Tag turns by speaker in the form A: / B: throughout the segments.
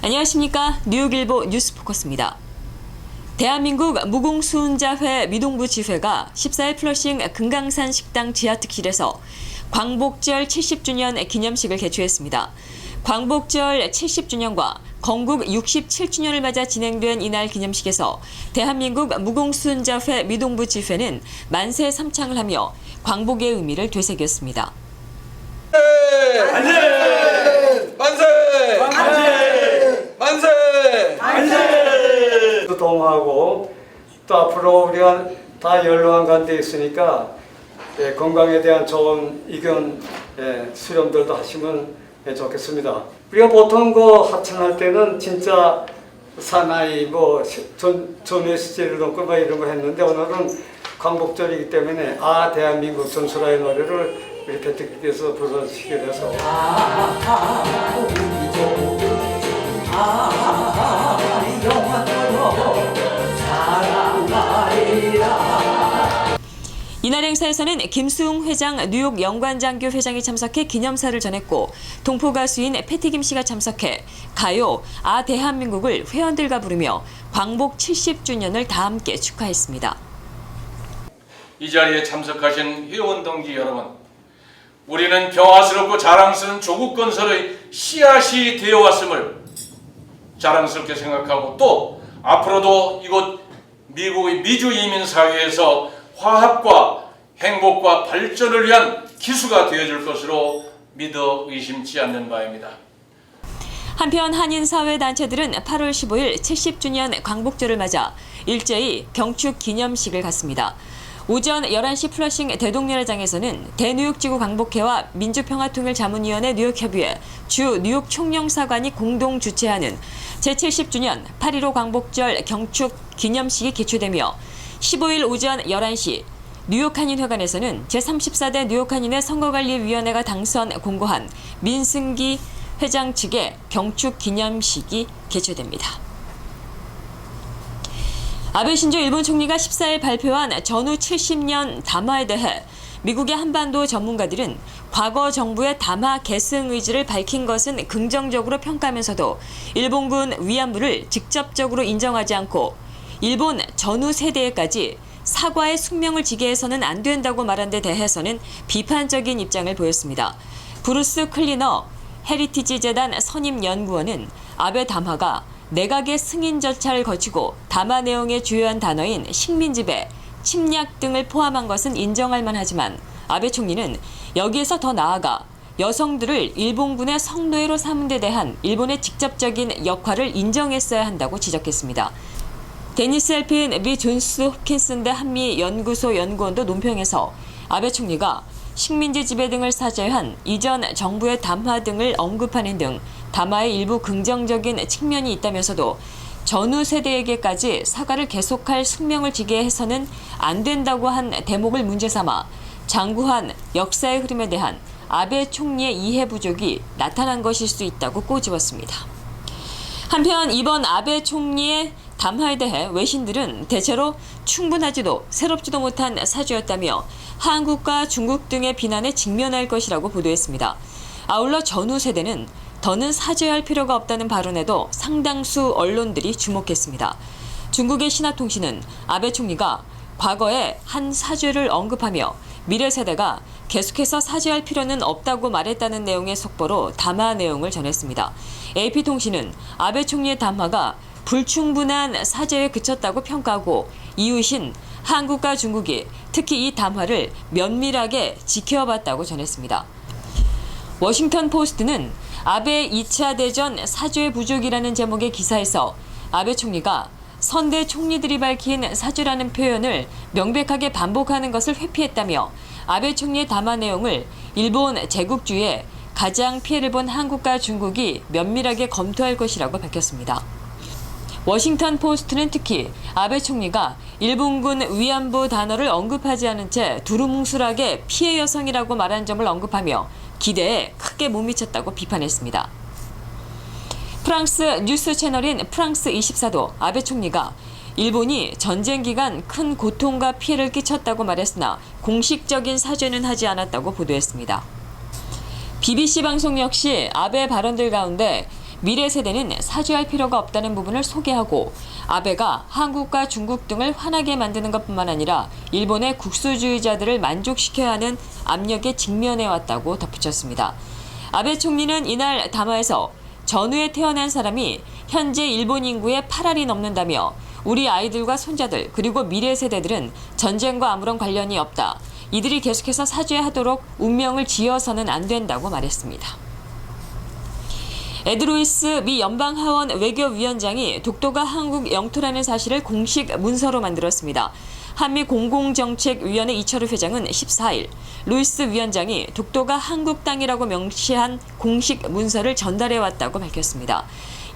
A: 안녕하십니까. 뉴욕일보 뉴스포커스입니다. 대한민국 무공수운자회 미동부 지회가 14일 플러싱 금강산 식당 지하특실에서 광복절 70주년 기념식을 개최했습니다. 광복절 70주년과 건국 67주년을 맞아 진행된 이날 기념식에서 대한민국 무공수운자회 미동부 지회는 만세 삼창을 하며 광복의 의미를 되새겼습니다.
B: 만세! 만세! 만세! 만세! 만세!
C: 도움하고 또 앞으로 우리가 다 연로한 가운데 있으니까 건강에 대한 좋은 의견 수렴들도 하시면 좋겠습니다. 우리가 보통 하청할 때는 진짜 사나이 전해시제를 넣고 이런 거 했는데 오늘은 광복절이기 때문에 대한민국 전설의 노래를 우리 배특기께서 불러주시게 돼서
A: 이날 행사에서는 김수웅 회장, 뉴욕 영관장교 회장이 참석해 기념사를 전했고 동포 가수인 패티김 씨가 참석해 가요 대한민국을 회원들과 부르며 광복 70주년을 다 함께 축하했습니다.
B: 이 자리에 참석하신 회원 동지 여러분, 우리는 평화스럽고 자랑스러운 조국 건설의 씨앗이 되어왔음을 자랑스럽게 생각하고 또 앞으로도 이곳 미국의 미주 이민사회에서 화합과 행복과 발전을 위한 기수가 되어줄 것으로 믿어 의심치 않는 바입니다.
A: 한편 한인사회단체들은 8월 15일 70주년 광복절을 맞아 일제히 경축 기념식을 갖습니다. 오전 11시 플러싱 대동연회장에서는 대뉴욕지구 광복회와 민주평화통일자문위원회 뉴욕협의회 주 뉴욕 총영사관이 공동 주최하는 제70주년 8.15 광복절 경축 기념식이 개최되며 15일 오전 11시 뉴욕 한인회관에서는 제34대 뉴욕 한인회 선거관리위원회가 당선 공고한 민승기 회장 측의 경축 기념식이 개최됩니다. 아베 신조 일본 총리가 14일 발표한 전후 70년 담화에 대해 미국의 한반도 전문가들은 과거 정부의 담화 계승 의지를 밝힌 것은 긍정적으로 평가하면서도 일본군 위안부를 직접적으로 인정하지 않고 일본 전후 세대에까지 사과의 숙명을 지게 해서는 안 된다고 말한 데 대해서는 비판적인 입장을 보였습니다. 브루스 클리너 헤리티지 재단 선임연구원은 아베 담화가 내각의 승인 절차를 거치고 담화 내용의 주요한 단어인 식민지배, 침략 등을 포함한 것은 인정할 만하지만 아베 총리는 여기에서 더 나아가 여성들을 일본군의 성노예로 삼은 데 대한 일본의 직접적인 역할을 인정했어야 한다고 지적했습니다. 데니스 엘핀 미 존스 홉킨슨대 한미연구소 연구원도 논평에서 아베 총리가 식민지 지배 등을 사죄한 이전 정부의 담화 등을 언급하는 등 담화의 일부 긍정적인 측면이 있다면서도 전후 세대에게까지 사과를 계속할 숙명을 지게 해서는 안 된다고 한 대목을 문제 삼아 장구한 역사의 흐름에 대한 아베 총리의 이해 부족이 나타난 것일 수 있다고 꼬집었습니다. 한편 이번 아베 총리의 담화에 대해 외신들은 대체로 충분하지도 새롭지도 못한 사죄였다며 한국과 중국 등의 비난에 직면할 것이라고 보도했습니다. 아울러 전후 세대는 더는 사죄할 필요가 없다는 발언에도 상당수 언론들이 주목했습니다. 중국의 신화통신은 아베 총리가 과거에 한 사죄를 언급하며 미래 세대가 계속해서 사죄할 필요는 없다고 말했다는 내용의 속보로 담화 내용을 전했습니다. AP통신은 아베 총리의 담화가 불충분한 사죄에 그쳤다고 평가하고 이웃인 한국과 중국이 특히 이 담화를 면밀하게 지켜봤다고 전했습니다. 워싱턴 포스트는 아베 2차 대전 사죄 부족이라는 제목의 기사에서 아베 총리가 선대 총리들이 밝힌 사죄라는 표현을 명백하게 반복하는 것을 회피했다며 아베 총리의 담화 내용을 일본 제국주의에 가장 피해를 본 한국과 중국이 면밀하게 검토할 것이라고 밝혔습니다. 워싱턴 포스트는 특히 아베 총리가 일본군 위안부 단어를 언급하지 않은 채 두루뭉술하게 피해 여성이라고 말한 점을 언급하며 기대에 크게 못 미쳤다고 비판했습니다. 프랑스 뉴스 채널인 프랑스 24도 아베 총리가 일본이 전쟁 기간 큰 고통과 피해를 끼쳤다고 말했으나 공식적인 사죄는 하지 않았다고 보도했습니다. BBC 방송 역시 아베 발언들 가운데 미래 세대는 사죄할 필요가 없다는 부분을 소개하고 아베가 한국과 중국 등을 화나게 만드는 것뿐만 아니라 일본의 국수주의자들을 만족시켜야 하는 압력에 직면해왔다고 덧붙였습니다. 아베 총리는 이날 담화에서 전후에 태어난 사람이 현재 일본 인구의 8알이 넘는다며 우리 아이들과 손자들 그리고 미래 세대들은 전쟁과 아무런 관련이 없다. 이들이 계속해서 사죄하도록 운명을 지어서는 안 된다고 말했습니다. 에드 루이스 미 연방하원 외교위원장이 독도가 한국 영토라는 사실을 공식 문서로 만들었습니다. 한미 공공정책위원회 이철우 회장은 14일 루이스 위원장이 독도가 한국 땅이라고 명시한 공식 문서를 전달해왔다고 밝혔습니다.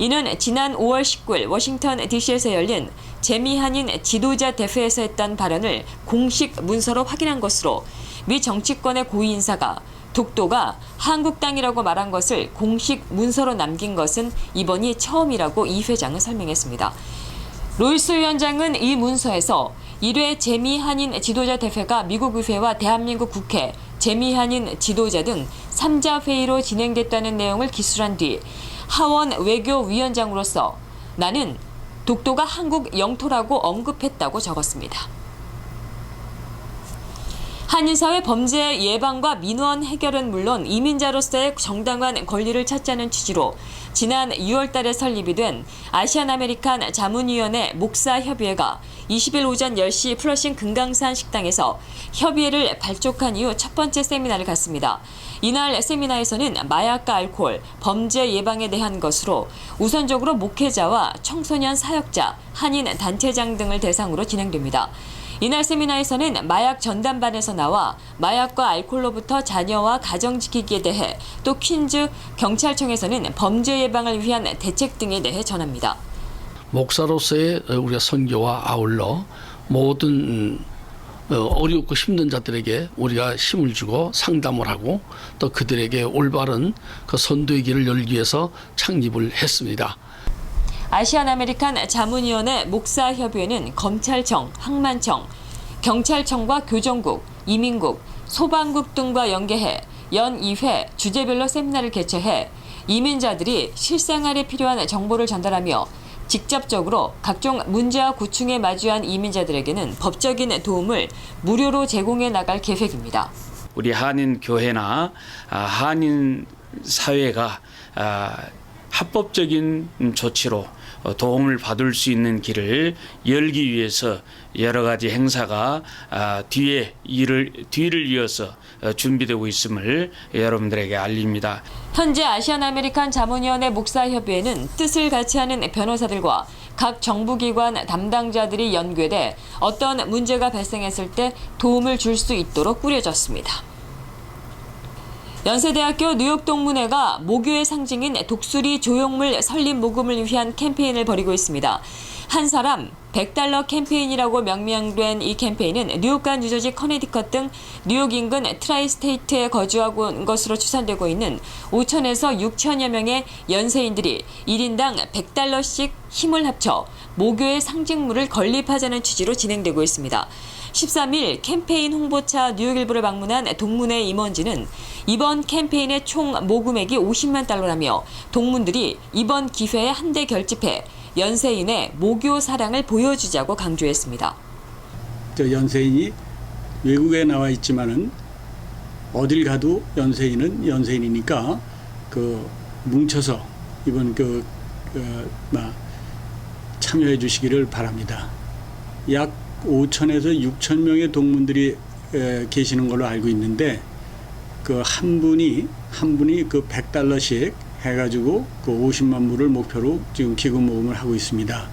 A: 이는 지난 5월 19일 워싱턴 DC에서 열린 재미한인 지도자 대회에서 했던 발언을 공식 문서로 확인한 것으로 미 정치권의 고위 인사가 독도가 한국 땅이라고 말한 것을 공식 문서로 남긴 것은 이번이 처음이라고 이 회장은 설명했습니다. 루이스 위원장은 이 문서에서 1회 재미한인 지도자 대회가 미국 의회와 대한민국 국회, 재미한인 지도자 등 3자 회의로 진행됐다는 내용을 기술한 뒤 하원 외교위원장으로서 나는 독도가 한국 영토라고 언급했다고 적었습니다. 한인사회 범죄 예방과 민원 해결은 물론 이민자로서의 정당한 권리를 찾자는 취지로 지난 6월 달에 설립이 된 아시안 아메리칸 자문위원회 목사협의회가 20일 오전 10시 플러싱 금강산 식당에서 협의회를 발족한 이후 첫 번째 세미나를 갖습니다. 이날 세미나에서는 마약과 알코올, 범죄 예방에 대한 것으로 우선적으로 목회자와 청소년 사역자, 한인 단체장 등을 대상으로 진행됩니다. 이날 세미나에서는 마약 전담반에서 나와 마약과 알코올로부터 자녀와 가정 지키기에 대해 또 퀸즈 경찰청에서는 범죄 예방을 위한 대책 등에 대해 전합니다.
D: 목사로서의 우리가 선교와 아울러 모든 어렵고 힘든 자들에게 우리가 힘을 주고 상담을 하고 또 그들에게 올바른 그 선도의 길을 열기 위해서 창립을 했습니다.
A: 아시안 아메리칸 자문위원회 목사협의회는 검찰청, 항만청, 경찰청과 교정국, 이민국, 소방국 등과 연계해 연 2회 주제별로 세미나를 개최해 이민자들이 실생활에 필요한 정보를 전달하며 직접적으로 각종 문제와 고충에 마주한 이민자들에게는 법적인 도움을 무료로 제공해 나갈 계획입니다.
E: 우리 한인 교회나 한인 사회가 합법적인 조치로 도움을 받을 수 있는 길을 열기 위해서 여러 가지 행사가 뒤를 이어서 준비되고 있음을 여러분들에게 알립니다.
A: 현재 아시안 아메리칸 자문위원회 목사협의회는 뜻을 같이 하는 변호사들과 각 정부기관 담당자들이 연계돼 어떤 문제가 발생했을 때 도움을 줄 수 있도록 꾸려졌습니다. 연세대학교 뉴욕동문회가 모교의 상징인 독수리 조형물 설립 모금을 위한 캠페인을 벌이고 있습니다. 한 사람 $100 캠페인이라고 명명된 이 캠페인은 뉴욕과 뉴저지, 커네디컷 등 뉴욕 인근 트라이스테이트에 거주하고 온 것으로 추산되고 있는 5천에서 6천여 명의 연세인들이 1인당 $100씩 힘을 합쳐 모교의 상징물을 건립하자는 취지로 진행되고 있습니다. 13일 캠페인 홍보차 뉴욕일보를 방문한 동문회 임원진은 이번 캠페인의 총 모금액이 $50만 달러라며 동문들이 이번 기회에 한데 결집해 연세인의 모교 사랑을 보여주자고 강조했습니다.
F: 연세인이 외국에 나와 있지만은 어딜 가도 연세인은 연세인이니까 뭉쳐서 이번 참여해 주시기를 바랍니다. 약 5천에서 6천 명의 동문들이 계시는 걸로 알고 있는데 한 분이 $100씩 해가지고 50만 불을 목표로 지금 기금 모금을 하고 있습니다.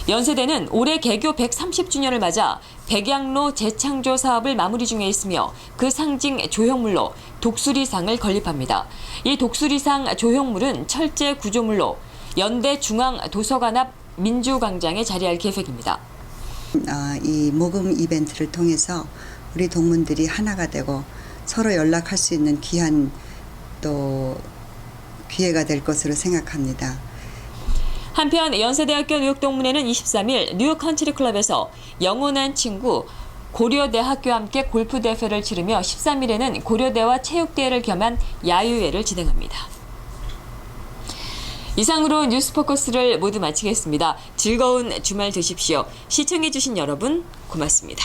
A: 연세대는 올해 개교 130주년을 맞아 백양로 재창조 사업을 마무리 중에 있으며 그 상징 조형물로 독수리상을 건립합니다. 이 독수리상 조형물은 철제 구조물로 연대 중앙도서관 앞 민주광장에 자리할 계획입니다.
G: 이 모금 이벤트를 통해서 우리 동문들이 하나가 되고 서로 연락할 수 있는 귀한 또 기회가 될 것으로 생각합니다.
A: 한편 연세대학교 뉴욕동문회는 23일 뉴욕 컨트리클럽에서 영원한 친구 고려대학교와 함께 골프 대회를 치르며 13일에는 고려대와 체육대회를 겸한 야유회를 진행합니다. 이상으로 뉴스포커스를 모두 마치겠습니다. 즐거운 주말 되십시오. 시청해주신 여러분 고맙습니다.